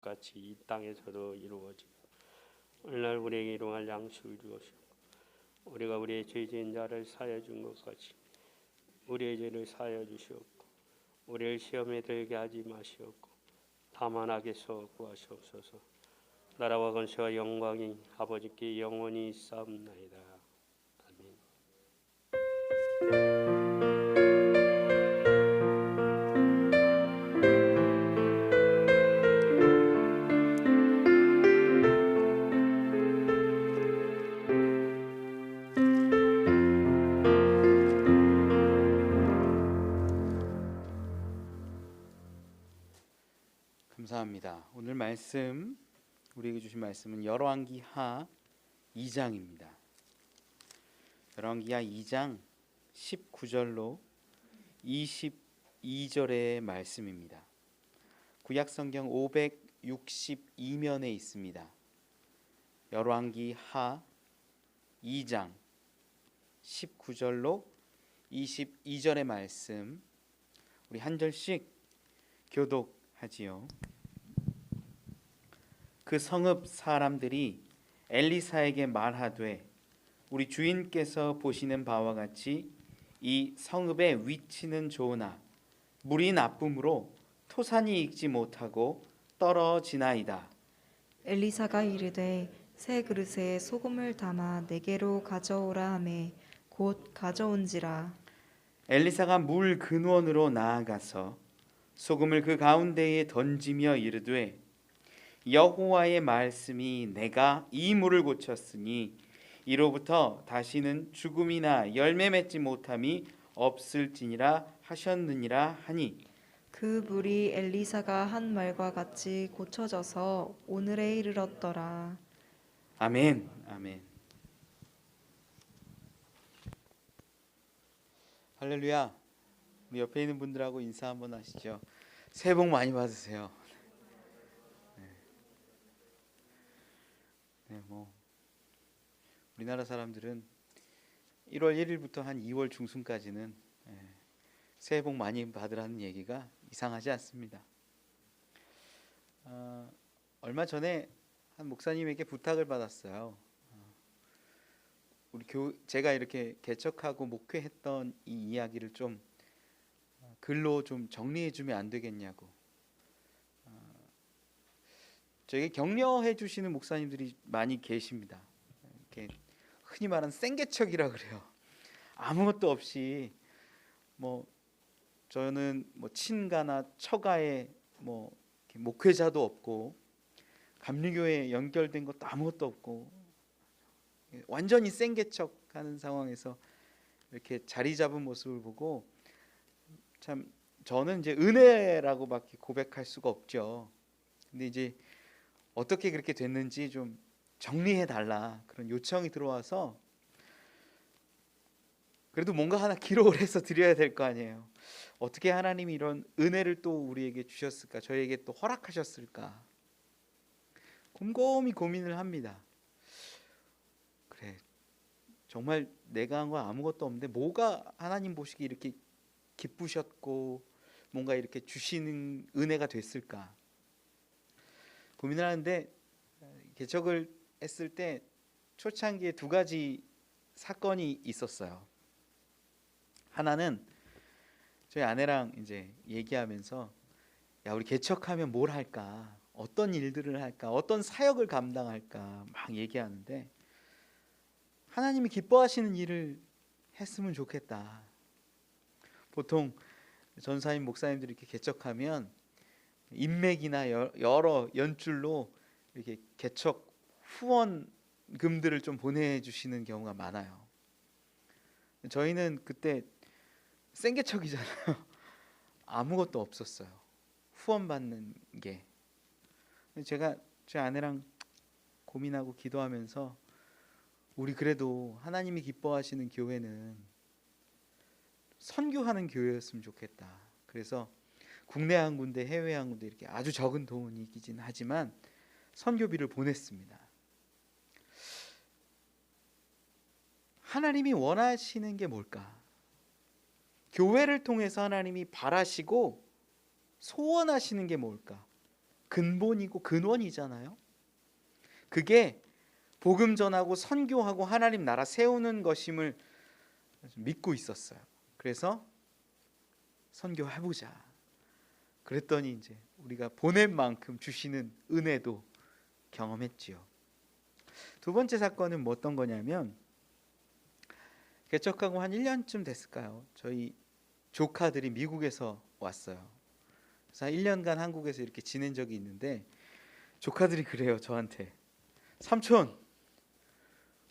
같이 이 땅에서도 이루어지고 오늘날 우리에게 일용할 양식을 주옵시고 우리가 우리의 죄 지은 자를 사하여 준 것 같이 우리의 죄를 사하여 주시옵고 우리를 시험에 들게 하지 마시옵고 다만 악에서 구하시옵소서. 나라와 권세와 영광이 아버지께 영원히 있사옵나이다. 아멘. 감사합니다. 오늘 말씀 우리에게 주신 말씀은 열왕기하 2장입니다. 열왕기하 2장 19절로 22절의 말씀입니다. 구약성경 562면에 있습니다. 열왕기하 2장 19절로 22절의 말씀 우리 한 절씩 교독하지요. 그 성읍 사람들이 엘리사에게 말하되 우리 주인께서 보시는 바와 같이 이 성읍의 위치는 좋으나 물이 나쁨으로 토산이 익지 못하고 떨어지나이다. 엘리사가 이르되 새 그릇에 소금을 담아 내게로 가져오라 하매 곧 가져온지라. 엘리사가 물 근원으로 나아가서 소금을 그 가운데에 던지며 이르되 여호와의 말씀이 내가 이 물을 고쳤으니 이로부터 다시는 죽음이나 열매 맺지 못함이 없을지니라 하셨느니라 하니 그 물이 엘리사가 한 말과 같이 고쳐져서 오늘에 이르렀더라. 아멘. 아멘. 할렐루야. 우리 옆에 있는 분들하고 인사 한번 하시죠. 새해 복 많이 받으세요. 네, 우리나라 사람들은 1월 1일부터 한 2월 중순까지는 새해 복 많이 받으라는 얘기가 이상하지 않습니다. 얼마 전에 한 목사님에게 부탁을 받았어요. 제가 이렇게 개척하고 목회했던 이 이야기를 좀 글로 좀 정리해주면 안 되겠냐고. 저에게 격려해 주시는 목사님들이 많이 계십니다. 이렇게 흔히 말하는 생개척이라 그래요. 아무것도 없이 저는 친가나 처가에 목회자도 없고 감리교회에 연결된 것도 아무것도 없고 완전히 생개척하는 상황에서 이렇게 자리 잡은 모습을 보고 참 저는 이제 은혜라고밖에 고백할 수가 없죠. 근데 이제 어떻게 그렇게 됐는지 좀 정리해 달라 그런 요청이 들어와서 그래도 뭔가 하나 기록을 해서 드려야 될 거 아니에요. 어떻게 하나님이 이런 은혜를 또 우리에게 주셨을까? 저에게 또 허락하셨을까? 곰곰이 고민을 합니다. 그래, 정말 내가 한 건 아무것도 없는데 뭐가 하나님 보시기에 이렇게 기쁘셨고 뭔가 이렇게 주시는 은혜가 됐을까? 고민을 하는데 개척을 했을 때 초창기에 두 가지 사건이 있었어요. 하나는 저희 아내랑 이제 얘기하면서 야, 우리 개척하면 뭘 할까? 어떤 일들을 할까? 어떤 사역을 감당할까? 막 얘기하는데 하나님이 기뻐하시는 일을 했으면 좋겠다. 보통 전사님 목사님들이 이렇게 개척하면 인맥이나 여러 연줄로 이렇게 개척 후원금들을 좀 보내주시는 경우가 많아요. 저희는 그때 생개척이잖아요. 아무것도 없었어요. 후원 받는 게. 제가 제 아내랑 고민하고 기도하면서 우리 그래도 하나님이 기뻐하시는 교회는 선교하는 교회였으면 좋겠다. 그래서 국내 한 군데, 해외 한 군데 이렇게 아주 적은 돈이긴 하지만 선교비를 보냈습니다. 하나님이 원하시는 게 뭘까? 교회를 통해서 하나님이 바라시고 소원하시는 게 뭘까? 근본이고 근원이잖아요. 그게 복음 전하고 선교하고 하나님 나라 세우는 것임을 믿고 있었어요. 그래서 선교해보자. 그랬더니 이제 우리가 보낸 만큼 주시는 은혜도 경험했지요. 두 번째 사건은 뭐 어떤 거냐면, 개척하고 한 1년쯤 됐을까요? 저희 조카들이 미국에서 왔어요. 그래서 한 1년간 한국에서 이렇게 지낸 적이 있는데, 조카들이 그래요, 저한테. 삼촌,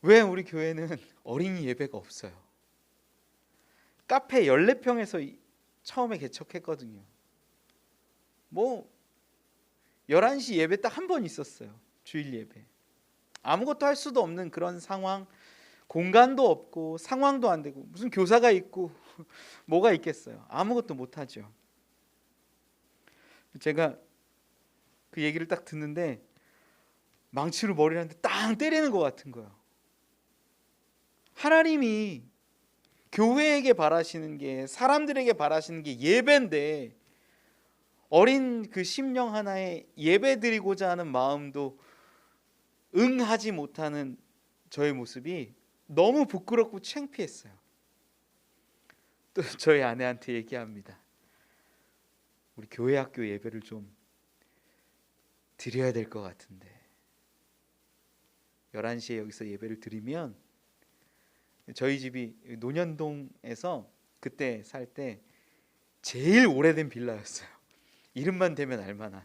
왜 우리 교회는 어린이 예배가 없어요? 카페 14평에서 처음에 개척했거든요. 뭐 11시 예배 딱 한 번 있었어요. 주일 예배. 아무것도 할 수도 없는 그런 상황, 공간도 없고 상황도 안 되고, 무슨 교사가 있고 뭐가 있겠어요. 아무것도 못하죠. 제가 그 얘기를 딱 듣는데 망치로 머리를 한 대 땅 때리는 것 같은 거예요. 하나님이 교회에게 바라시는 게, 사람들에게 바라시는 게 예배인데, 어린 그 심령 하나에 예배 드리고자 하는 마음도 응하지 못하는 저의 모습이 너무 부끄럽고 창피했어요. 또 저희 아내한테 얘기합니다. 우리 교회 학교 예배를 좀 드려야 될 것 같은데, 11시에 여기서 예배를 드리면, 저희 집이 논현동에서 그때 살 때 제일 오래된 빌라였어요. 이름만 대면 알만한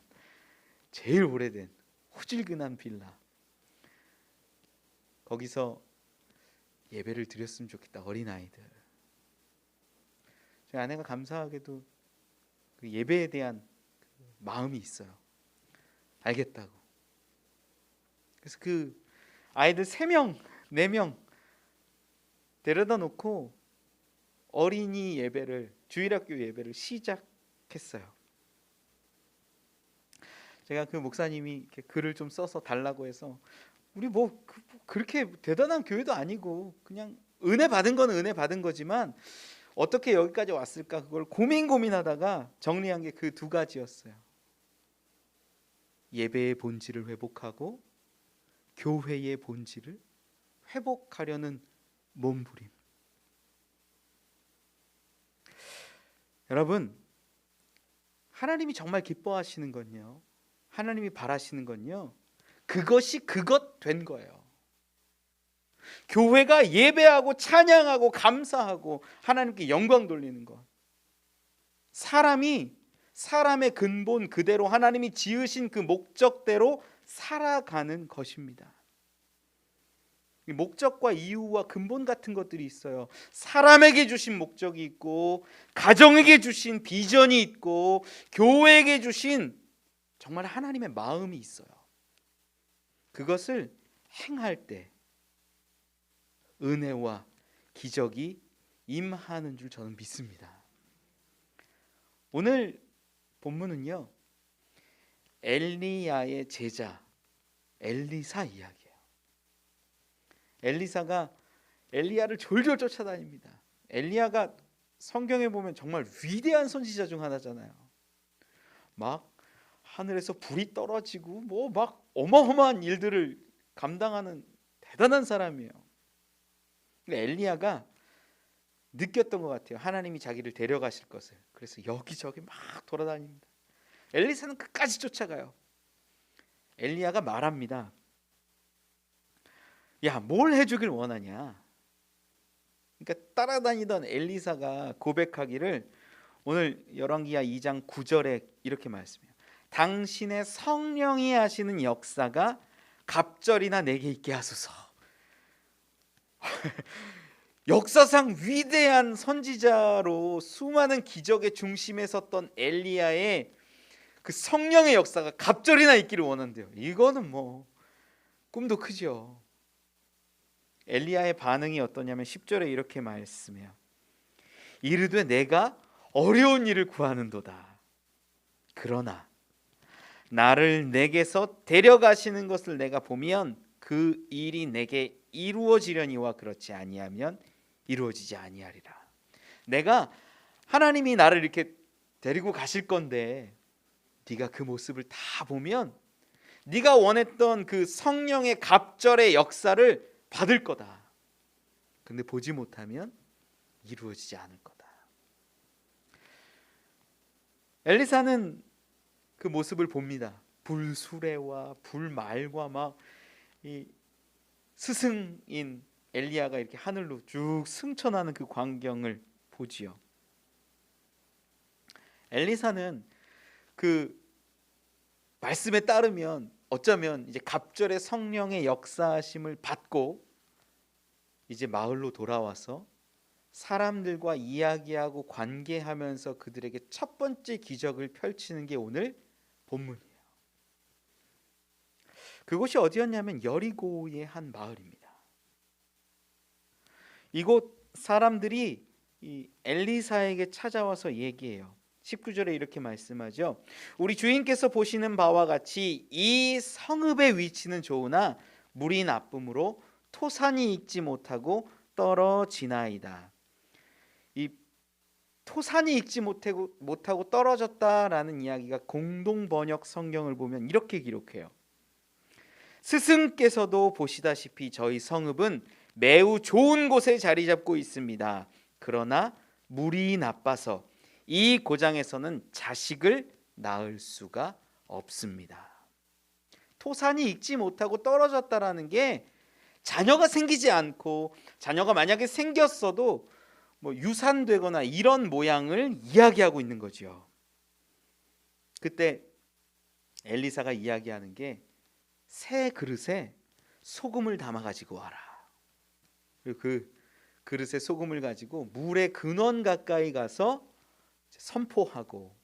제일 오래된 후질근한 빌라. 거기서 예배를 드렸으면 좋겠다, 어린아이들. 저희 아내가 감사하게도 그 예배에 대한 마음이 있어요. 알겠다고. 그래서 그 아이들 3명, 4명 데려다 놓고 어린이 예배를, 주일학교 예배를 시작했어요. 제가 그 목사님이 이렇게 글을 좀 써서 달라고 해서, 우리 뭐 그렇게 대단한 교회도 아니고 그냥 은혜 받은 건 은혜 받은 거지만 어떻게 여기까지 왔을까, 그걸 고민하다가 정리한 게 그 2가지였어요. 예배의 본질을 회복하고 교회의 본질을 회복하려는 몸부림. 여러분, 하나님이 정말 기뻐하시는 건요, 하나님이 바라시는 건요, 그것이 그것 된 거예요. 교회가 예배하고 찬양하고 감사하고 하나님께 영광 돌리는 것. 사람이 사람의 근본 그대로, 하나님이 지으신 그 목적대로 살아가는 것입니다. 목적과 이유와 근본 같은 것들이 있어요. 사람에게 주신 목적이 있고, 가정에게 주신 비전이 있고, 교회에게 주신 정말 하나님의 마음이 있어요. 그것을 행할 때 은혜와 기적이 임하는 줄 저는 믿습니다. 오늘 본문은요, 엘리야의 제자 엘리사 이야기예요. 엘리사가 엘리야를 졸졸 쫓아다닙니다. 엘리야가 성경에 보면 정말 위대한 선지자 중 하나잖아요. 막 하늘에서 불이 떨어지고 뭐 막 어마어마한 일들을 감당하는 대단한 사람이에요. 엘리야가 느꼈던 것 같아요. 하나님이 자기를 데려가실 것을. 그래서 여기저기 막 돌아다닙니다. 엘리사는 끝까지 쫓아가요. 엘리야가 말합니다. 야, 뭘 해주길 원하냐? 그러니까 따라다니던 엘리사가 고백하기를, 오늘 열왕기하 2장 9절에 이렇게 말씀해요. 당신의 성령이 하시는 역사가 갑절이나 내게 있게 하소서. 역사상 위대한 선지자로 수많은 기적의 중심에 섰던 엘리야의 그 성령의 역사가 갑절이나 있기를 원한대요. 이거는 뭐 꿈도 크죠. 엘리야의 반응이 어떠냐면 10절에 이렇게 말씀해요. 이르되 내가 어려운 일을 구하는도다. 그러나 나를 내게서 데려가시는 것을 내가 보면 그 일이 내게 이루어지려니와 그렇지 아니하면 이루어지지 아니하리라. 내가, 하나님이 나를 이렇게 데리고 가실 건데 네가 그 모습을 다 보면 네가 원했던 그 성령의 갑절의 역사를 받을 거다. 근데 보지 못하면 이루어지지 않을 거다. 엘리사는 그 모습을 봅니다. 불수레와 불말과 막 이 스승인 엘리야가 이렇게 하늘로 쭉 승천하는 그 광경을 보지요. 엘리사는 그 말씀에 따르면 어쩌면 이제 갑절의 성령의 역사하심을 받고 이제 마을로 돌아와서 사람들과 이야기하고 관계하면서 그들에게 첫 번째 기적을 펼치는 게 오늘 본문이에요. 그곳이 어디였냐면 여리고의 한 마을입니다. 이곳 사람들이 이 엘리사에게 찾아와서 얘기해요. 19절에 이렇게 말씀하죠. 우리 주인께서 보시는 바와 같이 이 성읍의 위치는 좋으나 물이 나쁨으로 토산이 익지 못하고 떨어지나이다. 이 토산이 익지 못하고 떨어졌다라는 이야기가 공동 번역 성경을 보면 이렇게 기록해요. 스승께서도 보시다시피 저희 성읍은 매우 좋은 곳에 자리 잡고 있습니다. 그러나 물이 나빠서 이 고장에서는 자식을 낳을 수가 없습니다. 토산이 익지 못하고 떨어졌다라는 게 자녀가 생기지 않고, 자녀가 만약에 생겼어도 뭐 유산되거나 이런 모양을 이야기하고 있는 거죠. 그때 엘리사가 이야기하는 게 새 그릇에 소금을 담아 가지고 와라. 그리고 그 그릇에 소금을 가지고 물의 근원 가까이 가서 선포하고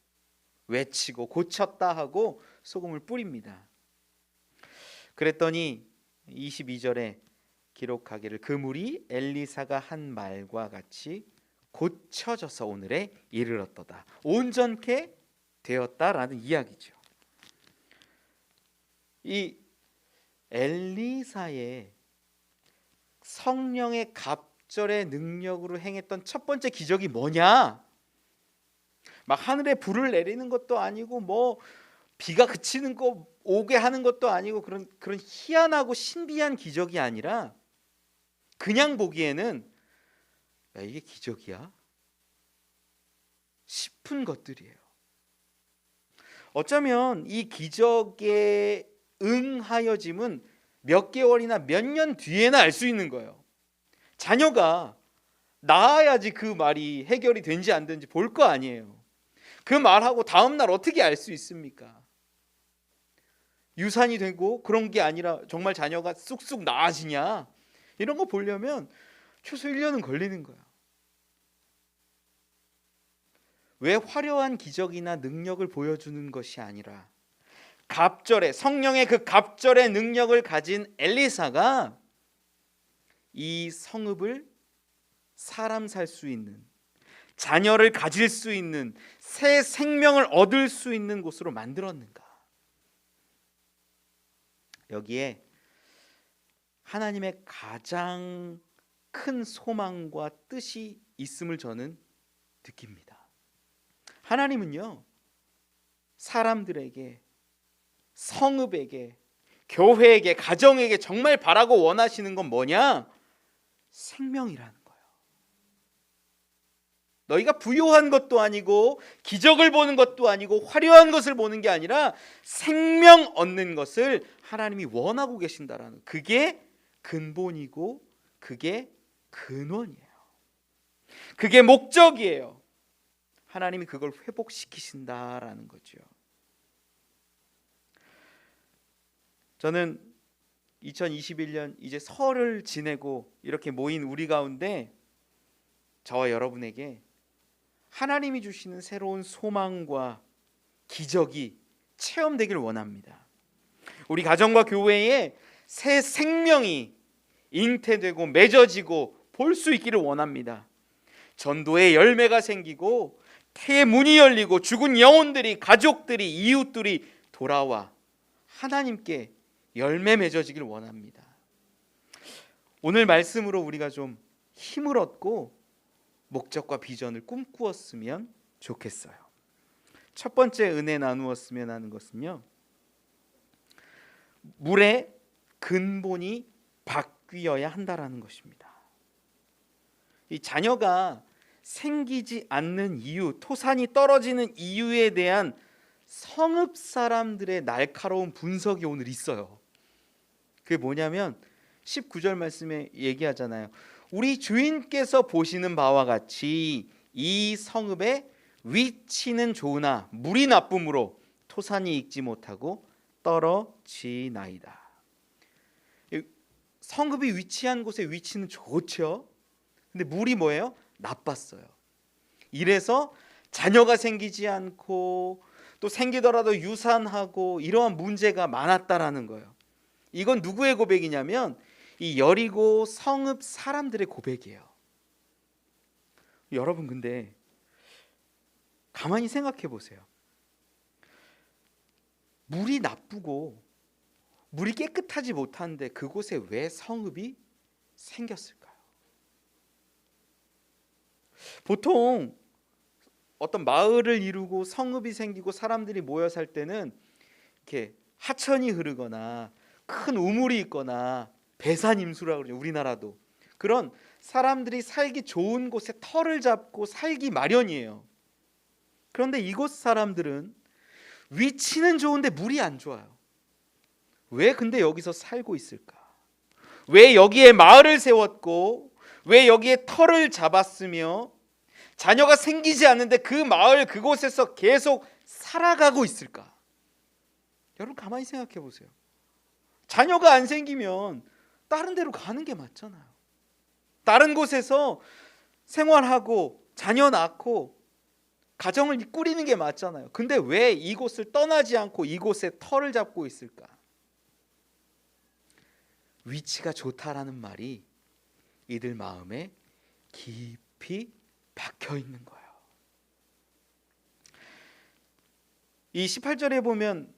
외치고 고쳤다 하고 소금을 뿌립니다. 그랬더니 22절에 기록하기를 그 물이 엘리사가 한 말과 같이 고쳐져서 오늘에 이르렀도다. 온전케 되었다라는 이야기죠. 이 엘리사의 성령의 갑절의 능력으로 행했던 첫 번째 기적이 뭐냐? 막 하늘에 불을 내리는 것도 아니고 뭐 비가 그치는 거 오게 하는 것도 아니고 그런 희한하고 신비한 기적이 아니라 그냥 보기에는 야, 이게 기적이야? 싶은 것들이에요. 어쩌면 이 기적에 응하여짐은 몇 개월이나 몇 년 뒤에나 알 수 있는 거예요. 자녀가 낳아야지 그 말이 해결이 된지 안 된지 볼 거 아니에요. 그 말하고 다음 날 어떻게 알 수 있습니까? 유산이 되고 그런 게 아니라 정말 자녀가 쑥쑥 나아지냐, 이런 거 보려면 최소 1년은 걸리는 거야. 왜 화려한 기적이나 능력을 보여주는 것이 아니라 갑절의 성령의 그 갑절의 능력을 가진 엘리사가 이 성읍을 사람 살 수 있는, 자녀를 가질 수 있는, 새 생명을 얻을 수 있는 곳으로 만들었는가? 여기에 하나님의 가장 큰 소망과 뜻이 있음을 저는 느낍니다. 하나님은요, 사람들에게, 성읍에게, 교회에게, 가정에게 정말 바라고 원하시는 건 뭐냐? 생명이라는 거예요. 너희가 부요한 것도 아니고 기적을 보는 것도 아니고 화려한 것을 보는 게 아니라 생명 얻는 것을 하나님이 원하고 계신다라는, 그게 근본이고 그게 근원이에요. 그게 목적이에요. 하나님이 그걸 회복시키신다라는 거죠. 저는 2021년 이제 설을 지내고 이렇게 모인 우리 가운데 저와 여러분에게 하나님이 주시는 새로운 소망과 기적이 체험되기를 원합니다. 우리 가정과 교회에 새 생명이 잉태되고 맺어지고 볼 수 있기를 원합니다. 전도의 열매가 생기고 태의 문이 열리고 죽은 영혼들이, 가족들이, 이웃들이 돌아와 하나님께 열매 맺어지길 원합니다. 오늘 말씀으로 우리가 좀 힘을 얻고 목적과 비전을 꿈꾸었으면 좋겠어요. 첫 번째 은혜 나누었으면 하는 것은요, 물의 근본이 바뀌어야 한다라는 것입니다. 이 자녀가 생기지 않는 이유, 토산이 떨어지는 이유에 대한 성읍 사람들의 날카로운 분석이 오늘 있어요. 그게 뭐냐면 19절 말씀에 얘기하잖아요. 우리 주인께서 보시는 바와 같이 이 성읍의 위치는 좋으나 물이 나쁨으로 토산이 익지 못하고 떨어지나이다. 성읍이 위치한 곳의 위치는 좋죠. 근데 물이 뭐예요? 나빴어요. 이래서 자녀가 생기지 않고 또 생기더라도 유산하고 이러한 문제가 많았다라는 거예요. 이건 누구의 고백이냐면 이 여리고 성읍 사람들의 고백이에요. 여러분, 근데 가만히 생각해 보세요. 물이 나쁘고 물이 깨끗하지 못한데 그곳에 왜 성읍이 생겼을까요? 보통 어떤 마을을 이루고 성읍이 생기고 사람들이 모여 살 때는 이렇게 하천이 흐르거나 큰 우물이 있거나 배산임수라고 그러죠. 우리나라도 그런 사람들이 살기 좋은 곳에 터를 잡고 살기 마련이에요. 그런데 이곳 사람들은 위치는 좋은데 물이 안 좋아요. 왜 근데 여기서 살고 있을까? 왜 여기에 마을을 세웠고 왜 여기에 터를 잡았으며 자녀가 생기지 않는데 그 마을 그곳에서 계속 살아가고 있을까? 여러분 가만히 생각해 보세요. 자녀가 안 생기면 다른 데로 가는 게 맞잖아요. 다른 곳에서 생활하고 자녀 낳고 가정을 꾸리는 게 맞잖아요. 근데 왜 이곳을 떠나지 않고 이곳에 터를 잡고 있을까? 위치가 좋다라는 말이 이들 마음에 깊이 박혀 있는 거예요. 이 18절에 보면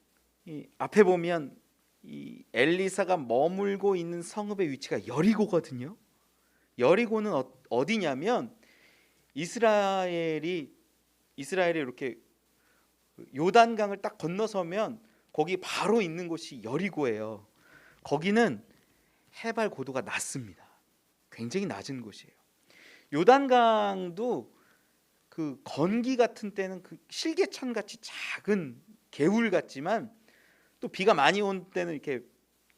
이 앞에 보면 이 엘리사가 머물고 있는 성읍의 위치가 여리고거든요. 여리고는 어디냐면 이스라엘이 이렇게 요단강을 딱 건너서면 거기 바로 있는 곳이 여리고예요. 거기는 해발 고도가 낮습니다. 굉장히 낮은 곳이에요. 요단강도 그 건기 같은 때는 그 실개천 같이 작은 개울 같지만 또 비가 많이 온 때는 이렇게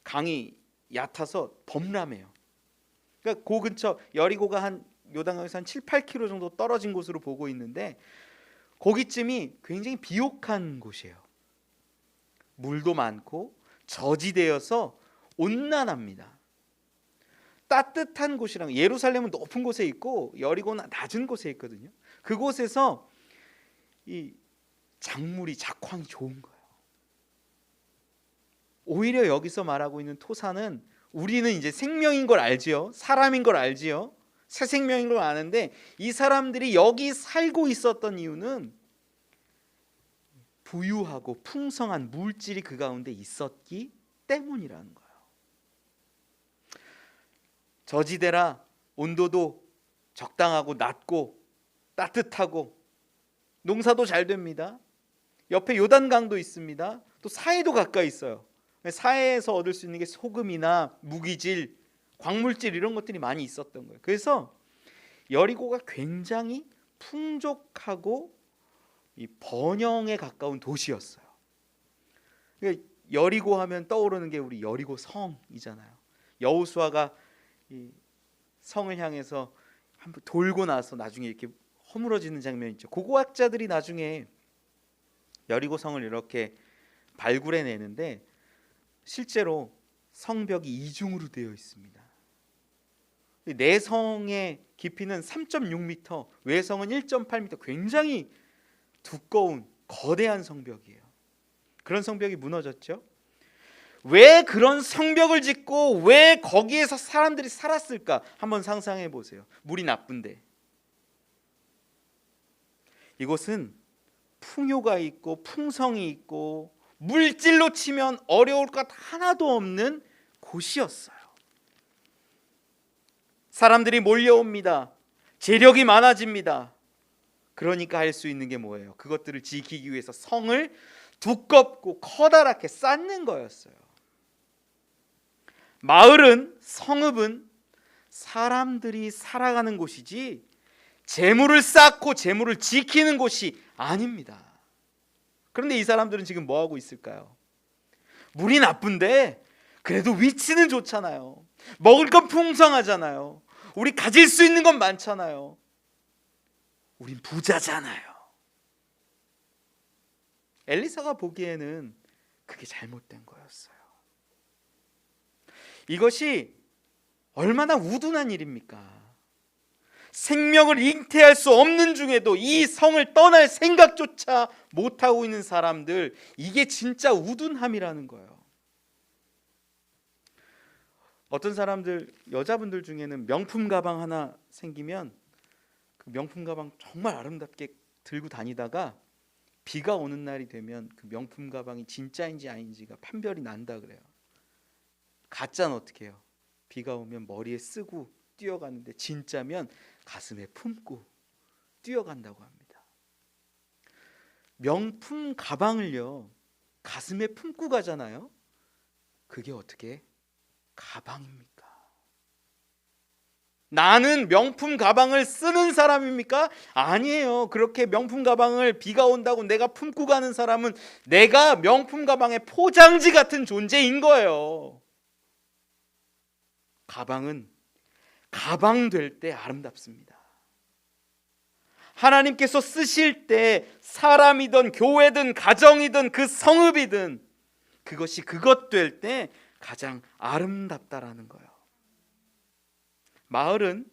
강이 얕아서 범람해요. 그러니까 그 근처 여리고가 한 요단강에서 한 7, 8km 정도 떨어진 곳으로 보고 있는데 거기쯤이 굉장히 비옥한 곳이에요. 물도 많고 저지대여서 온난합니다. 따뜻한 곳이랑 예루살렘은 높은 곳에 있고 여리고는 낮은 곳에 있거든요. 그곳에서 이 작황이 좋은 거예요. 오히려 여기서 말하고 있는 토사는 우리는 이제 생명인 걸 알지요. 사람인 걸 알지요. 새 생명인 걸 아는데 이 사람들이 여기 살고 있었던 이유는 부유하고 풍성한 물질이 그 가운데 있었기 때문이라는 거예요. 저지대라 온도도 적당하고 낮고 따뜻하고 농사도 잘 됩니다. 옆에 요단강도 있습니다. 또 사해도 가까이 있어요. 사해에서 얻을 수 있는 게 소금이나 무기질, 광물질 이런 것들이 많이 있었던 거예요. 그래서 여리고가 굉장히 풍족하고 이 번영에 가까운 도시였어요. 그러니까 여리고 하면 떠오르는 게 우리 여리고 성이잖아요. 여호수아가 이 성을 향해서 한번 돌고 나서 나중에 이렇게 허물어지는 장면 있죠. 고고학자들이 나중에 여리고 성을 이렇게 발굴해내는데 실제로 성벽이 이중으로 되어 있습니다. 내성의 깊이는 3.6m, 외성은 1.8m, 굉장히 두꺼운 거대한 성벽이에요. 그런 성벽이 무너졌죠. 왜 그런 성벽을 짓고 왜 거기에서 사람들이 살았을까? 한번 상상해 보세요. 물이 나쁜데. 이곳은 풍요가 있고 풍성이 있고 물질로 치면 어려울 것 하나도 없는 곳이었어요. 사람들이 몰려옵니다. 재력이 많아집니다. 그러니까 할 수 있는 게 뭐예요? 그것들을 지키기 위해서 성을 두껍고 커다랗게 쌓는 거였어요. 마을은, 성읍은 사람들이 살아가는 곳이지 재물을 쌓고 재물을 지키는 곳이 아닙니다. 그런데 이 사람들은 지금 뭐 하고 있을까요? 물이 나쁜데 그래도 위치는 좋잖아요. 먹을 건 풍성하잖아요. 우리 가질 수 있는 건 많잖아요. 우린 부자잖아요. 엘리사가 보기에는 그게 잘못된 거였어요. 이것이 얼마나 우둔한 일입니까? 생명을 잉태할 수 없는 중에도 이 성을 떠날 생각조차 못하고 있는 사람들, 이게 진짜 우둔함이라는 거예요. 어떤 사람들, 여자분들 중에는 명품 가방 하나 생기면 그 명품 가방 정말 아름답게 들고 다니다가 비가 오는 날이 되면 그 명품 가방이 진짜인지 아닌지가 판별이 난다 그래요. 가짜는 어떻게 해요? 비가 오면 머리에 쓰고 뛰어가는데 진짜면 가슴에 품고 뛰어간다고 합니다. 명품 가방을요 가슴에 품고 가잖아요. 그게 어떻게 가방입니까? 나는 명품 가방을 쓰는 사람입니까? 아니에요. 그렇게 명품 가방을 비가 온다고 내가 품고 가는 사람은 내가 명품 가방의 포장지 같은 존재인 거예요. 가방은 가방 될 때 아름답습니다. 하나님께서 쓰실 때 사람이든 교회든 가정이든 그 성읍이든 그것이 그것 될 때 가장 아름답다라는 거예요. 마을은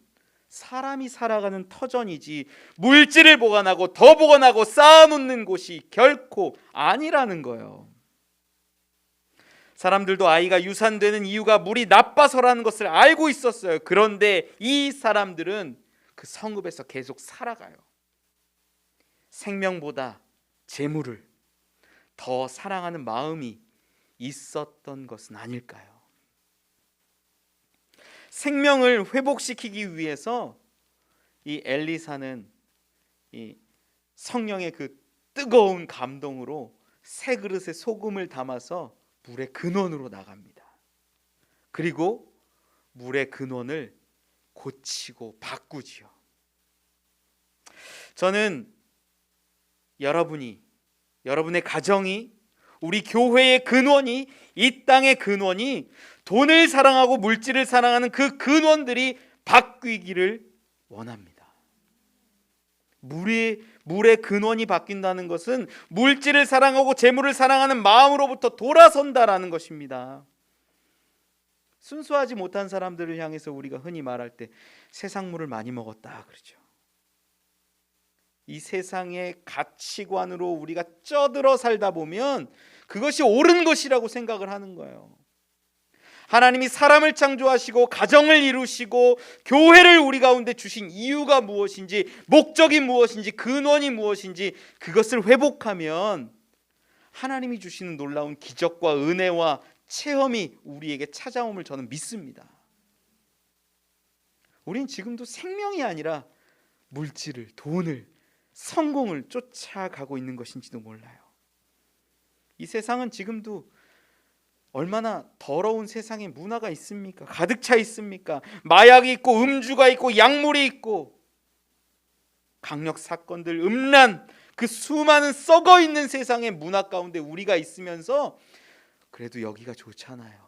사람이 살아가는 터전이지 물질을 보관하고 더 보관하고 쌓아놓는 곳이 결코 아니라는 거예요. 사람들도 아이가 유산되는 이유가 물이 나빠서라는 것을 알고 있었어요. 그런데 이 사람들은 그 성읍에서 계속 살아가요. 생명보다 재물을 더 사랑하는 마음이 있었던 것은 아닐까요? 생명을 회복시키기 위해서 이 엘리사는 이 성령의 그 뜨거운 감동으로 새 그릇에 소금을 담아서 물의 근원으로 나갑니다. 그리고 물의 근원을 고치고 바꾸지요. 저는 여러분의 가정이, 우리 교회의 근원이, 이 땅의 근원이 돈을 사랑하고 물질을 사랑하는 그 근원들이 바뀌기를 원합니다. 물의 근원이 바뀐다는 것은 물질을 사랑하고 재물을 사랑하는 마음으로부터 돌아선다라는 것입니다. 순수하지 못한 사람들을 향해서 우리가 흔히 말할 때 세상물을 많이 먹었다 그러죠. 이 세상의 가치관으로 우리가 쩌들어 살다 보면 그것이 옳은 것이라고 생각을 하는 거예요. 하나님이 사람을 창조하시고 가정을 이루시고 교회를 우리 가운데 주신 이유가 무엇인지, 목적이 무엇인지, 근원이 무엇인지 그것을 회복하면 하나님이 주시는 놀라운 기적과 은혜와 체험이 우리에게 찾아옴을 저는 믿습니다. 우린 지금도 생명이 아니라 물질을, 돈을, 성공을 쫓아가고 있는 것인지도 몰라요. 이 세상은 지금도 얼마나 더러운 세상에 문화가 있습니까? 가득 차 있습니까? 마약이 있고 음주가 있고 약물이 있고 강력 사건들, 음란, 그 수많은 썩어 있는 세상의 문화 가운데 우리가 있으면서 그래도 여기가 좋잖아요.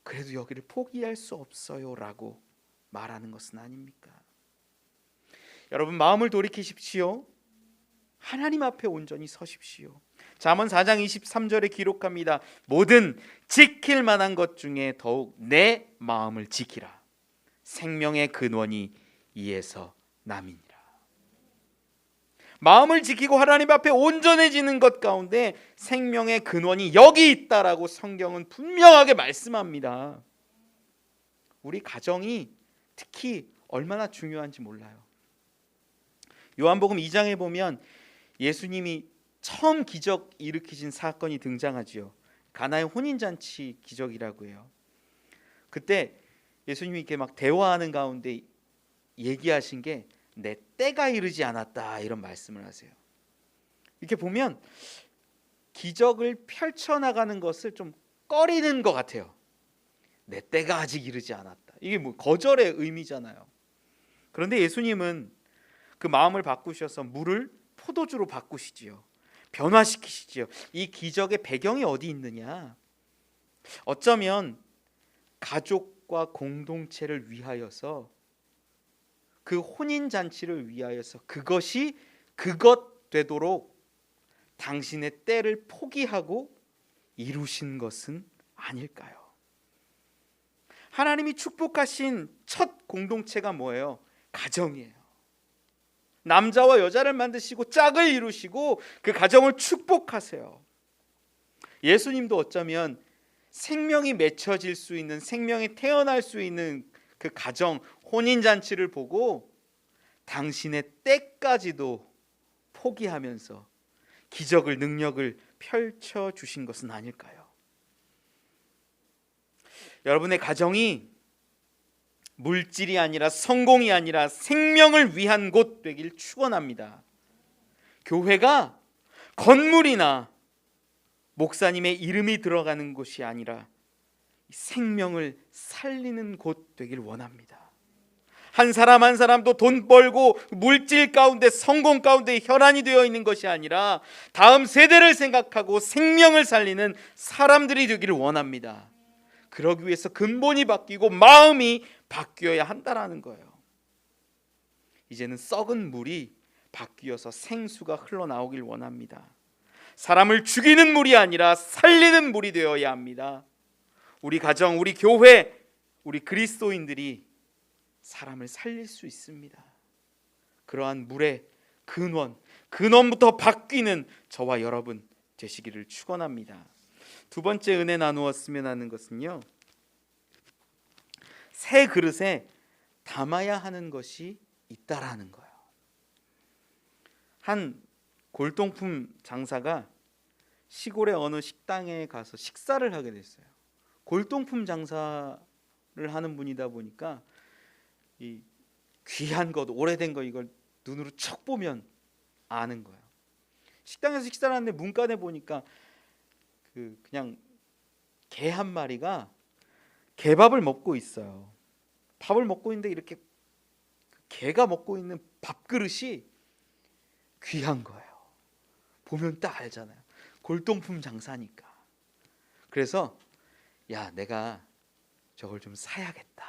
그래도 여기를 포기할 수 없어요 라고 말하는 것은 아닙니까? 여러분 마음을 돌이키십시오. 하나님 앞에 온전히 서십시오. 잠언 4장 23절에 기록합니다. 모든 지킬 만한 것 중에 더욱 내 마음을 지키라. 생명의 근원이 이에서 남이니라. 마음을 지키고 하나님 앞에 온전해지는 것 가운데 생명의 근원이 여기 있다라고 성경은 분명하게 말씀합니다. 우리 가정이 특히 얼마나 중요한지 몰라요. 요한복음 2장에 보면 예수님이 처음 기적 일으키신 사건이 등장하지요. 가나의 혼인잔치 기적이라고 해요. 그때 예수님이 이렇게 막 대화하는 가운데 얘기하신 게 내 때가 이르지 않았다 이런 말씀을 하세요. 이렇게 보면 기적을 펼쳐나가는 것을 좀 꺼리는 것 같아요. 내 때가 아직 이르지 않았다. 이게 뭐 거절의 의미잖아요. 그런데 예수님은 그 마음을 바꾸셔서 물을 포도주로 바꾸시지요. 변화시키시지요. 이 기적의 배경이 어디 있느냐? 어쩌면 가족과 공동체를 위하여서, 그 혼인 잔치를 위하여서 그것이 그것 되도록 당신의 때를 포기하고 이루신 것은 아닐까요? 하나님이 축복하신 첫 공동체가 뭐예요? 가정이에요. 남자와 여자를 만드시고 짝을 이루시고 그 가정을 축복하세요. 예수님도 어쩌면 생명이 맺혀질 수 있는, 생명이 태어날 수 있는 그 가정, 혼인잔치를 보고 당신의 때까지도 포기하면서 기적을, 능력을 펼쳐주신 것은 아닐까요? 여러분의 가정이 물질이 아니라, 성공이 아니라 생명을 위한 곳 되길 축원합니다. 교회가 건물이나 목사님의 이름이 들어가는 곳이 아니라 생명을 살리는 곳 되길 원합니다. 한 사람 한 사람도 돈 벌고 물질 가운데, 성공 가운데 혈안이 되어 있는 것이 아니라 다음 세대를 생각하고 생명을 살리는 사람들이 되기를 원합니다. 그러기 위해서 근본이 바뀌고 마음이 바뀌어야 한다라는 거예요. 이제는 썩은 물이 바뀌어서 생수가 흘러나오길 원합니다. 사람을 죽이는 물이 아니라 살리는 물이 되어야 합니다. 우리 가정, 우리 교회, 우리 그리스도인들이 사람을 살릴 수 있습니다. 그러한 물의 근원부터 바뀌는 저와 여러분 되시기를 축원합니다. 두 번째 은혜 나누었으면 하는 것은요, 새 그릇에 담아야 하는 것이 있다라는 거예요. 한 골동품 장사가 시골의 어느 식당에 가서 식사를 하게 됐어요. 골동품 장사를 하는 분이다 보니까 이 귀한 것, 오래된 거 이걸 눈으로 척 보면 아는 거예요. 식당에서 식사를 하는데 문간에 보니까 그냥 개 한 마리가 개밥을 먹고 있어요. 밥을 먹고 있는데 이렇게 개가 먹고 있는 밥그릇이 귀한 거예요. 보면 딱 알잖아요. 골동품 장사니까. 그래서 야, 내가 저걸 좀 사야겠다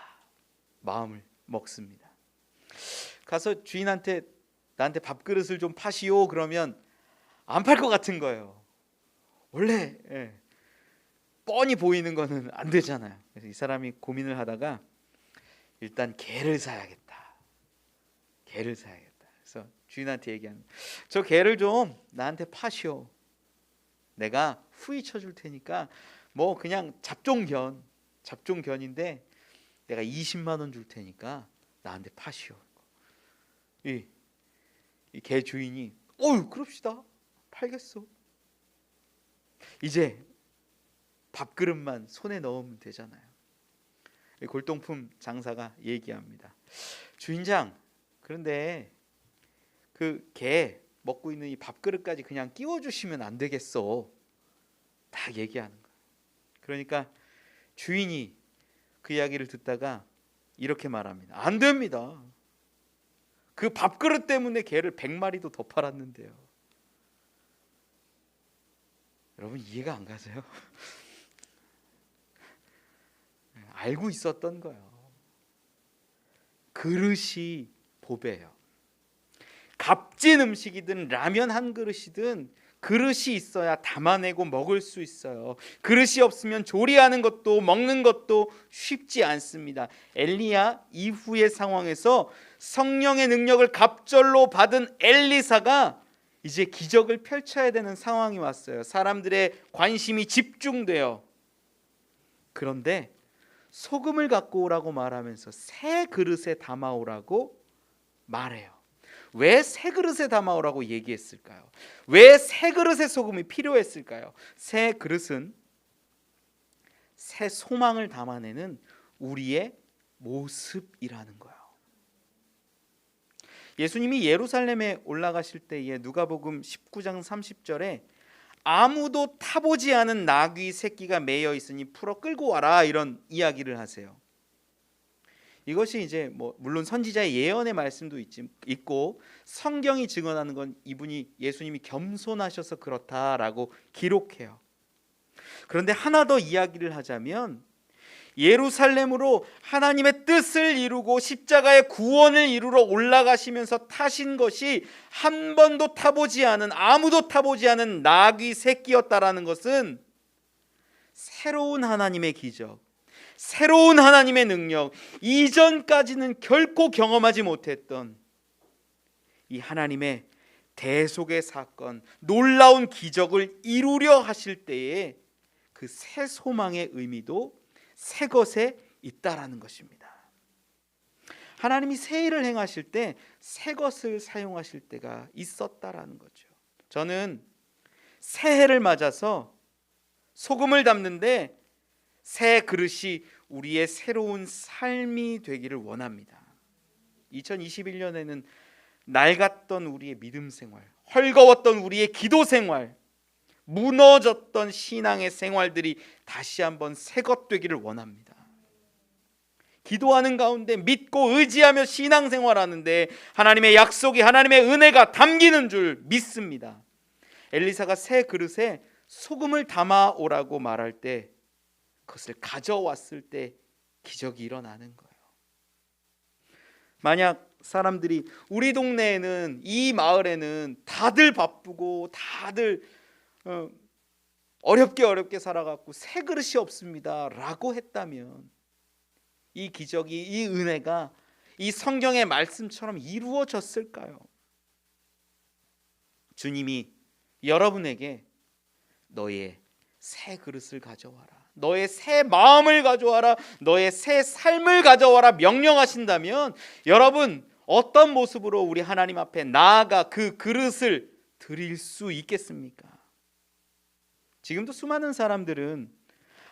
마음을 먹습니다. 가서 주인한테 나한테 밥그릇을 좀 파시오 그러면 안 팔 것 같은 거예요. 원래 뻔히 보이는 거는 안 되잖아요. 그래서 이 사람이 고민을 하다가 일단 개를 사야겠다. 그래서 주인한테 얘기하는, 저 개를 좀 나한테 파시오. 내가 후이 쳐줄 테니까 뭐 그냥 잡종견인데 내가 20만 원 줄 테니까 나한테 파시오. 이 개 주인이 그럽시다. 팔겠어. 이제 밥그릇만 손에 넣으면 되잖아요. 골동품 장사가 얘기합니다. 주인장, 그런데 그 개 먹고 있는 이 밥그릇까지 그냥 끼워주시면 안 되겠어. 딱 얘기하는 거예요. 그러니까 주인이 그 이야기를 듣다가 이렇게 말합니다. 안 됩니다. 그 밥그릇 때문에 개를 100마리도 더 팔았는데요. 여러분 이해가 안 가세요? 알고 있었던 거예요. 그릇이 보배예요. 값진 음식이든 라면 한 그릇이든 그릇이 있어야 담아내고 먹을 수 있어요. 그릇이 없으면 조리하는 것도 먹는 것도 쉽지 않습니다. 엘리야 이후의 상황에서 성령의 능력을 갑절로 받은 엘리사가 이제 기적을 펼쳐야 되는 상황이 왔어요. 사람들의 관심이 집중돼요. 그런데 소금을 갖고 오라고 말하면서 새 그릇에 담아오라고 말해요. 왜 새 그릇에 담아오라고 얘기했을까요? 왜 새 그릇에 소금이 필요했을까요? 새 그릇은 새 소망을 담아내는 우리의 모습이라는 거예요. 예수님이 예루살렘에 올라가실 때에 누가복음 19장 30절에 아무도 타보지 않은 나귀 새끼가 매여 있으니 풀어 끌고 와라, 이런 이야기를 하세요. 이것이 이제 물론 선지자의 예언의 말씀도 있고 성경이 증언하는 건 이분이 예수님이 겸손하셔서 그렇다라고 기록해요. 그런데 하나 더 이야기를 하자면 예루살렘으로 하나님의 뜻을 이루고 십자가의 구원을 이루러 올라가시면서 타신 것이 한 번도 타보지 않은, 아무도 타보지 않은 나귀 새끼였다라는 것은 새로운 하나님의 기적, 새로운 하나님의 능력, 이전까지는 결코 경험하지 못했던 이 하나님의 대속의 사건, 놀라운 기적을 이루려 하실 때에 그 새 소망의 의미도 새 것에 있다라는 것입니다. 하나님이 새 일을 행하실 때 새 것을 사용하실 때가 있었다라는 거죠. 저는 새해를 맞아서 소금을 담는데 새 그릇이 우리의 새로운 삶이 되기를 원합니다. 2021년에는 낡았던 우리의 믿음 생활, 헐거웠던 우리의 기도 생활, 무너졌던 신앙의 생활들이 다시 한번 새것 되기를 원합니다. 기도하는 가운데 믿고 의지하며 신앙생활하는데 하나님의 약속이, 하나님의 은혜가 담기는 줄 믿습니다. 엘리사가 새 그릇에 소금을 담아 오라고 말할 때 그것을 가져왔을 때 기적이 일어나는 거예요. 만약 사람들이 우리 동네에는, 이 마을에는 다들 바쁘고 다들 어렵게 살아갖고 새 그릇이 없습니다 라고 했다면 이 기적이, 이 은혜가 이 성경의 말씀처럼 이루어졌을까요? 주님이 여러분에게 너의 새 그릇을 가져와라, 너의 새 마음을 가져와라, 너의 새 삶을 가져와라 명령하신다면 여러분 어떤 모습으로 우리 하나님 앞에 나아가 그 그릇을 드릴 수 있겠습니까? 지금도 수많은 사람들은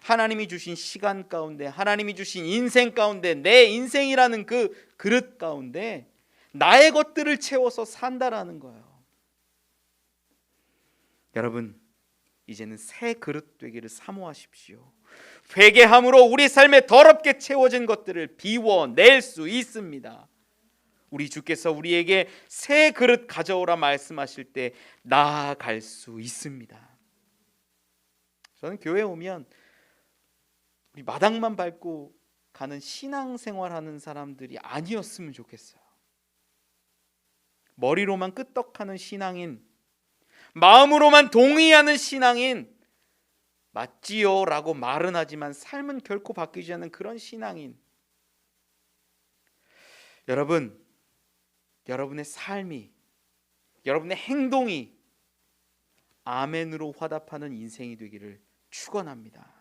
하나님이 주신 시간 가운데, 하나님이 주신 인생 가운데, 내 인생이라는 그 그릇 가운데 나의 것들을 채워서 산다라는 거예요. 여러분, 이제는 새 그릇 되기를 사모하십시오. 회개함으로 우리 삶에 더럽게 채워진 것들을 비워낼 수 있습니다. 우리 주께서 우리에게 새 그릇 가져오라 말씀하실 때 나아갈 수 있습니다. 저는 교회에 오면 우리 마당만 밟고 가는 신앙생활하는 사람들이 아니었으면 좋겠어요. 머리로만 끄떡하는 신앙인, 마음으로만 동의하는 신앙인, 맞지요 라고 말은 하지만 삶은 결코 바뀌지 않는 그런 신앙인. 여러분, 여러분의 삶이, 여러분의 행동이 아멘으로 화답하는 인생이 되기를 축원합니다.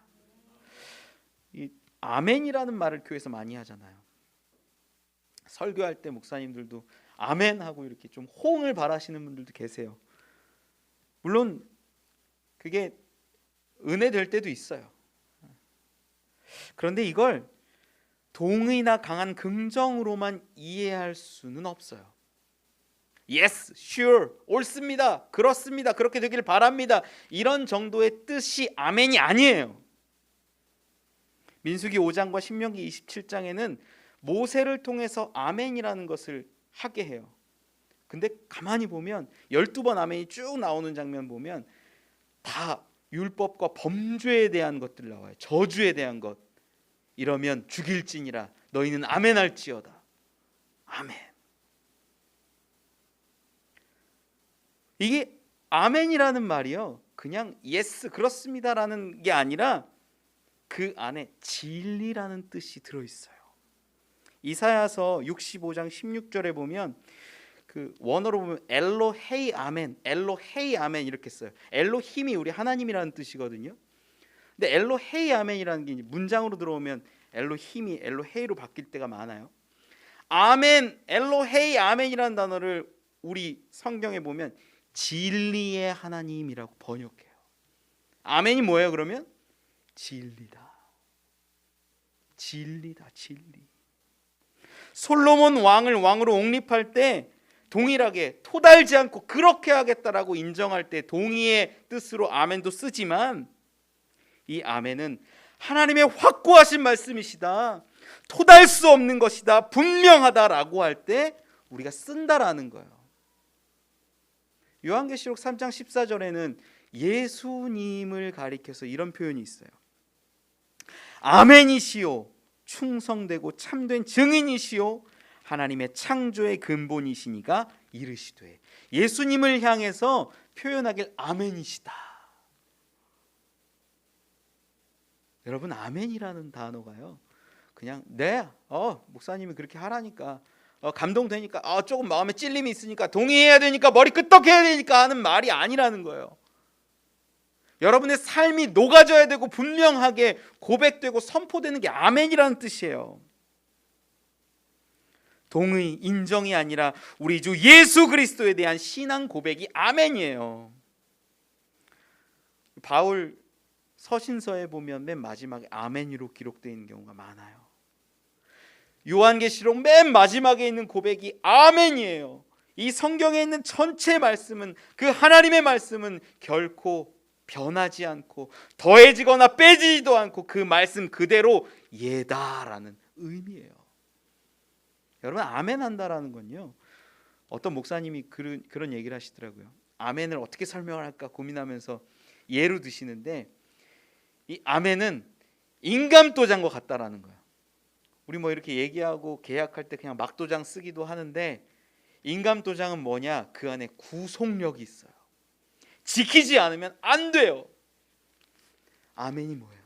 이 아멘이라는 말을 교회에서 많이 하잖아요. 설교할 때 목사님들도 아멘 하고 이렇게 좀 호응을 바라시는 분들도 계세요. 물론 그게 은혜 될 때도 있어요. 그런데 이걸 동의나 강한 긍정으로만 이해할 수는 없어요. Yes, sure, 옳습니다, 그렇습니다, 그렇게 되기를 바랍니다, 이런 정도의 뜻이 아멘이 아니에요. 민수기 5장과 신명기 27장에는 모세를 통해서 아멘이라는 것을 하게 해요. 근데 가만히 보면 12번 아멘이 쭉 나오는 장면 보면 다 율법과 범죄에 대한 것들 나와요. 저주에 대한 것. 이러면 죽일지니라 너희는 아멘할지어다. 아멘. 이게 아멘이라는 말이요, 그냥 예스 그렇습니다라는 게 아니라 그 안에 진리라는 뜻이 들어있어요. 이사야서 65장 16절에 보면 그 원어로 보면 엘로헤이 아멘, 엘로헤이 아멘 이렇게 써요. 엘로힘이 우리 하나님이라는 뜻이거든요. 근데 엘로헤이 아멘이라는 게 문장으로 들어오면 엘로힘이 엘로헤이로 바뀔 때가 많아요. 아멘, 엘로헤이 아멘이라는 단어를 우리 성경에 보면 진리의 하나님이라고 번역해요. 아멘이 뭐예요 그러면? 진리다. 진리다, 진리. 솔로몬 왕을 왕으로 옹립할 때 동일하게 토달지 않고 그렇게 하겠다라고 인정할 때 동의의 뜻으로 아멘도 쓰지만, 이 아멘은 하나님의 확고하신 말씀이시다, 토달 수 없는 것이다, 분명하다라고 할 때 우리가 쓴다라는 거예요. 요한계시록 3장 14절에는 예수님을 가리켜서 이런 표현이 있어요. 아멘이시오, 충성되고 참된 증인이시오, 하나님의 창조의 근본이시니가 이르시되. 예수님을 향해서 표현하길 아멘이시다. 여러분, 아멘이라는 단어가요, 그냥 네, 목사님이 그렇게 하라니까, 감동되니까, 조금 마음에 찔림이 있으니까, 동의해야 되니까, 머리 끄떡해야 되니까 하는 말이 아니라는 거예요. 여러분의 삶이 녹아져야 되고 분명하게 고백되고 선포되는 게 아멘이라는 뜻이에요. 동의, 인정이 아니라 우리 주 예수 그리스도에 대한 신앙 고백이 아멘이에요. 바울 서신서에 보면 맨 마지막에 아멘으로 기록되어 있는 경우가 많아요. 요한계시록 맨 마지막에 있는 고백이 아멘이에요. 이 성경에 있는 전체 말씀은, 그 하나님의 말씀은 결코 변하지 않고 더해지거나 빼지지도 않고 그 말씀 그대로 예다라는 의미예요. 여러분, 아멘 한다라는 건요, 어떤 목사님이 그런 얘기를 하시더라고요. 아멘을 어떻게 설명을 할까 고민하면서 예로 드시는데, 이 아멘은 인감도장과 같다라는 거예요. 우리 뭐 이렇게 얘기하고 계약할 때 그냥 막도장 쓰기도 하는데, 인감도장은 뭐냐? 그 안에 구속력이 있어요. 지키지 않으면 안 돼요. 아멘이 뭐예요?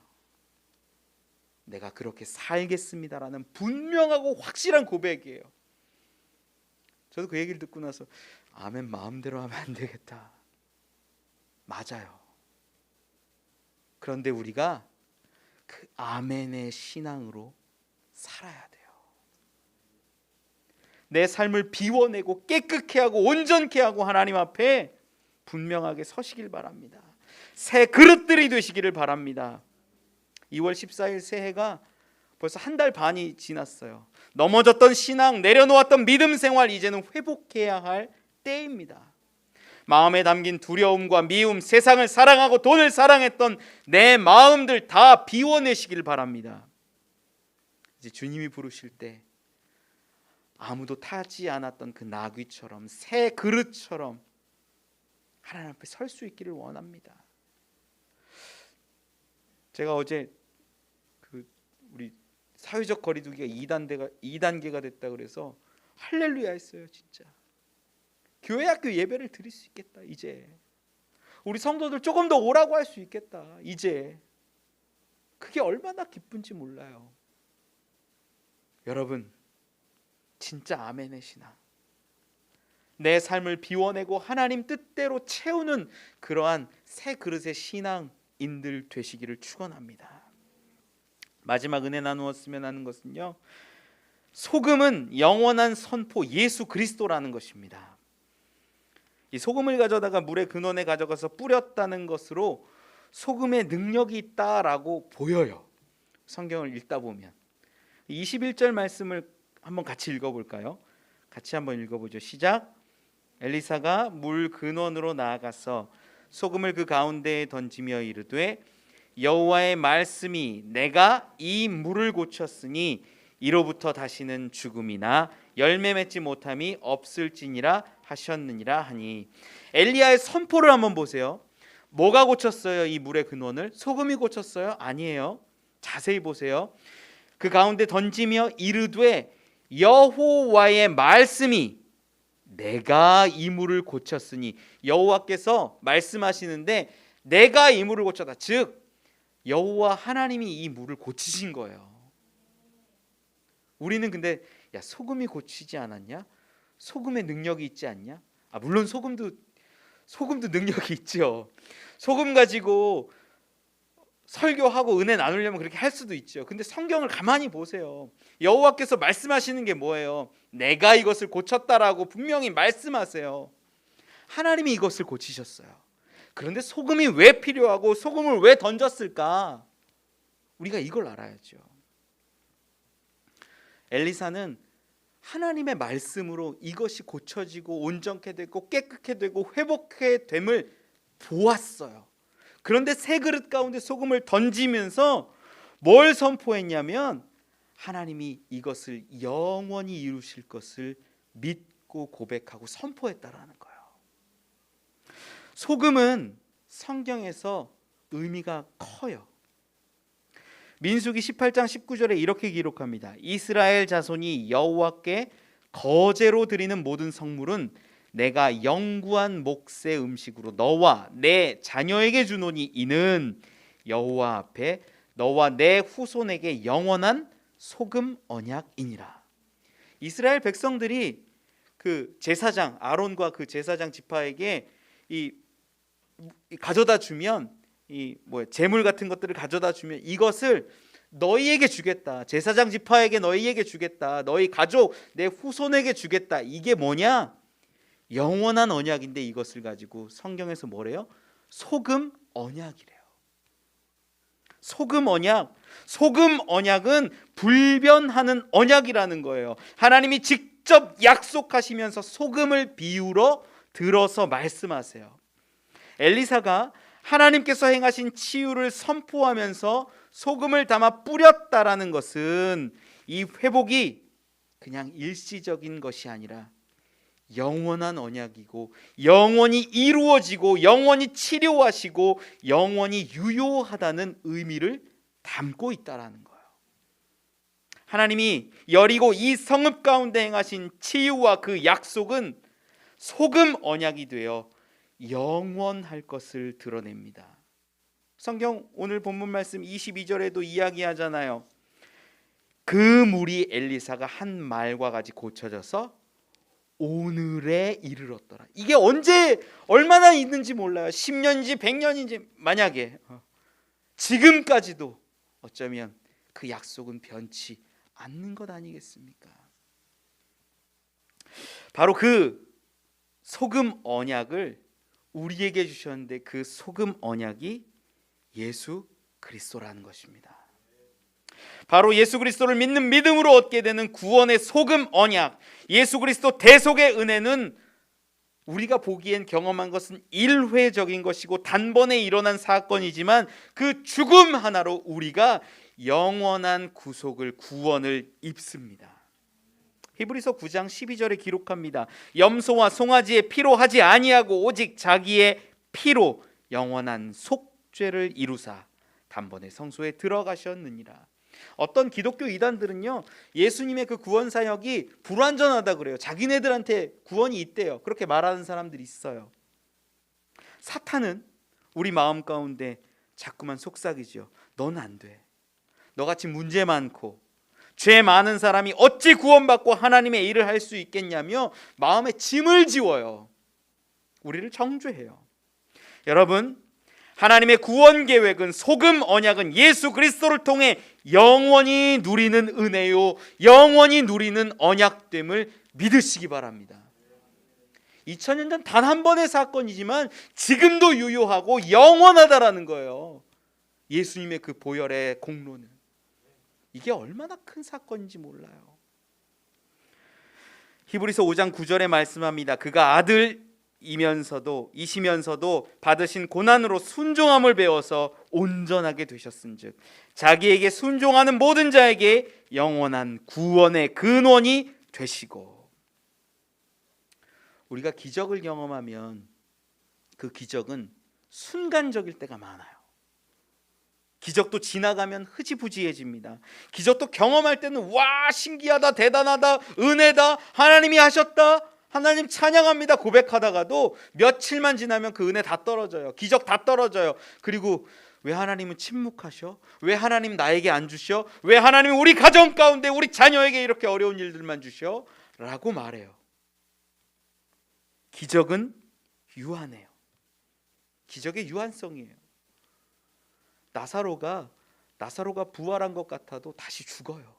내가 그렇게 살겠습니다라는 분명하고 확실한 고백이에요. 저도 그 얘기를 듣고 나서 아멘 마음대로 하면 안 되겠다. 맞아요. 그런데 우리가 그 아멘의 신앙으로 살아야 돼요. 내 삶을 비워내고 깨끗게 하고 온전케 하고 하나님 앞에 분명하게 서시길 바랍니다. 새 그릇들이 되시기를 바랍니다. 2월 14일 새해가 벌써 한 달 반이 지났어요. 넘어졌던 신앙, 내려놓았던 믿음 생활, 이제는 회복해야 할 때입니다. 마음에 담긴 두려움과 미움, 세상을 사랑하고 돈을 사랑했던 내 마음들 다 비워내시길 바랍니다. 이제 주님이 부르실 때 아무도 타지 않았던 그 나귀처럼, 새 그릇처럼 하나님 앞에 설 수 있기를 원합니다. 제가 어제 우리 사회적 거리두기가 2단계가 됐다 그래서 할렐루야 했어요. 진짜 교회 학교 예배를 드릴 수 있겠다. 이제 우리 성도들 조금 더 오라고 할 수 있겠다. 이제 그게 얼마나 기쁜지 몰라요. 여러분, 진짜 아멘의 신앙, 내 삶을 비워내고 하나님 뜻대로 채우는 그러한 새 그릇의 신앙인들 되시기를 축원합니다. 마지막 은혜 나누었으면 하는 것은요, 소금은 영원한 선포 예수 그리스도라는 것입니다. 이 소금을 가져다가 물의 근원에 가져가서 뿌렸다는 것으로 소금의 능력이 있다라고 보여요. 성경을 읽다 보면 21절 말씀을 한번 같이 읽어볼까요? 같이 한번 읽어보죠. 시작. 엘리사가 물 근원으로 나아가서 소금을 그 가운데에 던지며 이르되 여호와의 말씀이 내가 이 물을 고쳤으니 이로부터 다시는 죽음이나 열매 맺지 못함이 없을지니라 하셨느니라 하니, 엘리야의 선포를 한번 보세요. 뭐가 고쳤어요? 이 물의 근원을? 소금이 고쳤어요? 아니에요. 자세히 보세요. 그 가운데 던지며 이르되 여호와의 말씀이 내가 이 물을 고쳤으니, 여호와께서 말씀하시는데 내가 이 물을 고쳤다. 즉 여호와 하나님이 이 물을 고치신 거예요. 우리는 근데 야, 소금이 고치지 않았냐? 소금의 능력이 있지 않냐? 물론 소금도 능력이 있죠. 소금 가지고 설교하고 은혜 나누려면 그렇게 할 수도 있죠. 근데 성경을 가만히 보세요. 여호와께서 말씀하시는 게 뭐예요? 내가 이것을 고쳤다라고 분명히 말씀하세요. 하나님이 이것을 고치셨어요. 그런데 소금이 왜 필요하고 소금을 왜 던졌을까? 우리가 이걸 알아야죠. 엘리사는 하나님의 말씀으로 이것이 고쳐지고 온전케 되고 깨끗게 되고 회복해 됨을 보았어요. 그런데 새 그릇 가운데 소금을 던지면서 뭘 선포했냐면 하나님이 이것을 영원히 이루실 것을 믿고 고백하고 선포했다라는 거예요. 소금은 성경에서 의미가 커요. 민수기 18장 19절에 이렇게 기록합니다. 이스라엘 자손이 여호와께 거제로 드리는 모든 성물은 내가 영구한 몫의 음식으로 너와 내 자녀에게 주노니 이는 여호와 앞에 너와 내 후손에게 영원한 소금 언약이니라. 이스라엘 백성들이 그 제사장 아론과 그 제사장 지파에게 이 가져다 주면 재물 같은 것들을 가져다 주면 이것을 너희에게 주겠다. 제사장 지파에게 너희에게 주겠다. 너희 가족 내 후손에게 주겠다. 이게 뭐냐? 영원한 언약인데 이것을 가지고 성경에서 뭐래요? 소금 언약이래요. 소금 언약. 소금 언약은 불변하는 언약이라는 거예요. 하나님이 직접 약속하시면서 소금을 비유로 들어서 말씀하세요. 엘리사가 하나님께서 행하신 치유를 선포하면서 소금을 담아 뿌렸다라는 것은 이 회복이 그냥 일시적인 것이 아니라 영원한 언약이고 영원히 이루어지고 영원히 치료하시고 영원히 유효하다는 의미를 담고 있다라는 거예요. 하나님이 여리고 이 성읍 가운데 행하신 치유와 그 약속은 소금 언약이 되어 영원할 것을 드러냅니다. 성경 오늘 본문 말씀 22절에도 이야기하잖아요. 그 물이 엘리사가 한 말과 같이 고쳐져서 오늘에 이르렀더라. 이게 언제 얼마나 있는지 몰라요. 10년인지 100년인지 만약에 지금까지도 어쩌면 그 약속은 변치 않는 것 아니겠습니까? 바로 그 소금 언약을 우리에게 주셨는데 그 소금 언약이 예수 그리스도라는 것입니다. 바로 예수 그리스도를 믿는 믿음으로 얻게 되는 구원의 소금 언약, 예수 그리스도 대속의 은혜는 우리가 보기엔 경험한 것은 일회적인 것이고 단번에 일어난 사건이지만 그 죽음 하나로 우리가 영원한 구속을 구원을 입습니다. 히브리서 9장 12절에 기록합니다. 염소와 송아지의 피로 하지 아니하고 오직 자기의 피로 영원한 속죄를 이루사 단번에 성소에 들어가셨느니라. 어떤 기독교 이단들은요, 예수님의 그 구원 사역이 불완전하다 그래요. 자기네들한테 구원이 있대요. 그렇게 말하는 사람들이 있어요. 사탄은 우리 마음 가운데 자꾸만 속삭이죠. 넌 안 돼. 너같이 문제 많고 죄 많은 사람이 어찌 구원받고 하나님의 일을 할 수 있겠냐며 마음에 짐을 지워요. 우리를 정죄해요. 여러분, 하나님의 구원 계획은 소금 언약은 예수 그리스도를 통해 영원히 누리는 은혜요, 영원히 누리는 언약됨을 믿으시기 바랍니다. 2000년 전 단 한 번의 사건이지만 지금도 유효하고 영원하다라는 거예요. 예수님의 그 보혈의 공로는 이게 얼마나 큰 사건인지 몰라요. 히브리서 5장 9절에 말씀합니다. 그가 아들이시면서도 받으신 고난으로 순종함을 배워서 온전하게 되셨은즉 자기에게 순종하는 모든 자에게 영원한 구원의 근원이 되시고. 우리가 기적을 경험하면 그 기적은 순간적일 때가 많아요. 기적도 지나가면 흐지부지해집니다. 기적도 경험할 때는 와, 신기하다, 대단하다, 은혜다, 하나님이 하셨다, 하나님 찬양합니다 고백하다가도 며칠만 지나면 그 은혜 다 떨어져요. 기적 다 떨어져요. 그리고 왜 하나님은 침묵하셔? 왜 하나님 나에게 안 주셔? 왜 하나님은 우리 가정 가운데 우리 자녀에게 이렇게 어려운 일들만 주셔? 라고 말해요. 기적은 유한해요. 기적의 유한성이에요. 나사로가 부활한 것 같아도 다시 죽어요.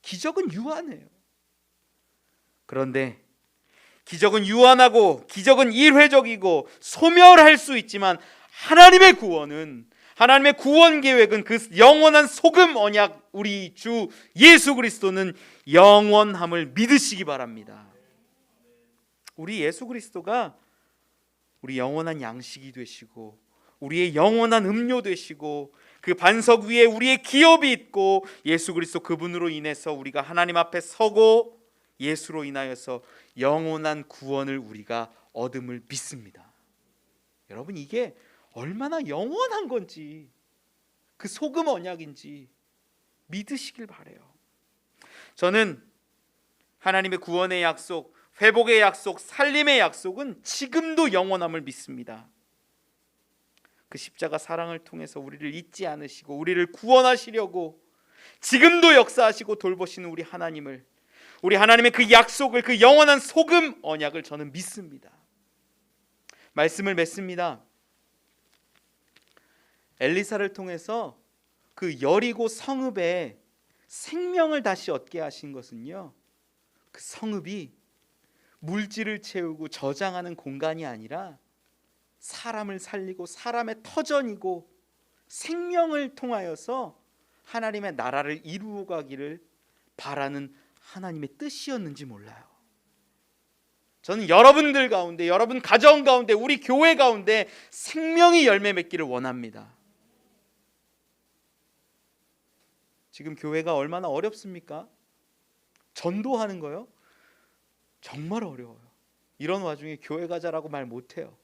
기적은 유한해요. 그런데 기적은 유한하고 기적은 일회적이고 소멸할 수 있지만 하나님의 구원은, 하나님의 구원 계획은 그 영원한 소금 언약, 우리 주 예수 그리스도는 영원함을 믿으시기 바랍니다. 우리 예수 그리스도가 우리 영원한 양식이 되시고 우리의 영원한 음료 되시고 그 반석 위에 우리의 기업이 있고 예수 그리스도 그분으로 인해서 우리가 하나님 앞에 서고 예수로 인하여서 영원한 구원을 우리가 얻음을 믿습니다. 여러분, 이게 얼마나 영원한 건지, 그 소금 언약인지 믿으시길 바래요. 저는 하나님의 구원의 약속, 회복의 약속, 살림의 약속은 지금도 영원함을 믿습니다. 그 십자가 사랑을 통해서 우리를 잊지 않으시고 우리를 구원하시려고 지금도 역사하시고 돌보시는 우리 하나님을, 우리 하나님의 그 약속을, 그 영원한 소금 언약을 저는 믿습니다. 말씀을 맺습니다. 엘리사를 통해서 그 여리고 성읍에 생명을 다시 얻게 하신 것은요, 그 성읍이 물질을 채우고 저장하는 공간이 아니라 사람을 살리고 사람의 터전이고 생명을 통하여서 하나님의 나라를 이루어 가기를 바라는 하나님의 뜻이었는지 몰라요. 저는 여러분들 가운데, 여러분 가정 가운데, 우리 교회 가운데 생명이 열매 맺기를 원합니다. 지금 교회가 얼마나 어렵습니까? 전도하는 거요? 정말 어려워요. 이런 와중에 교회 가자라고 말 못해요.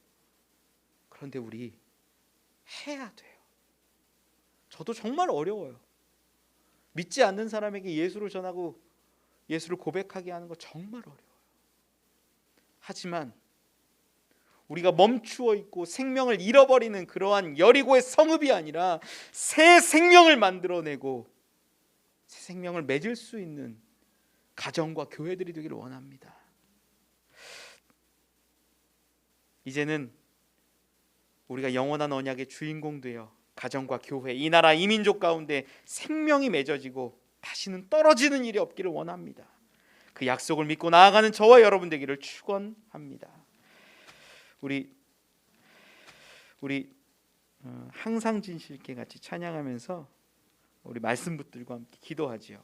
그런데 우리 해야 돼요. 저도 정말 어려워요. 믿지 않는 사람에게 예수를 전하고 예수를 고백하게 하는 거 정말 어려워요. 하지만 우리가 멈추어 있고 생명을 잃어버리는 그러한 여리고의 성읍이 아니라 새 생명을 만들어내고 새 생명을 맺을 수 있는 가정과 교회들이 되기를 원합니다. 이제는 우리가 영원한 언약의 주인공 되어 가정과 교회, 이 나라 이 민족 가운데 생명이 맺어지고 다시는 떨어지는 일이 없기를 원합니다. 그 약속을 믿고 나아가는 저와 여러분 되기를 축원합니다. 우리 항상 진실께 같이 찬양하면서 우리 말씀 붙들고 함께 기도하지요.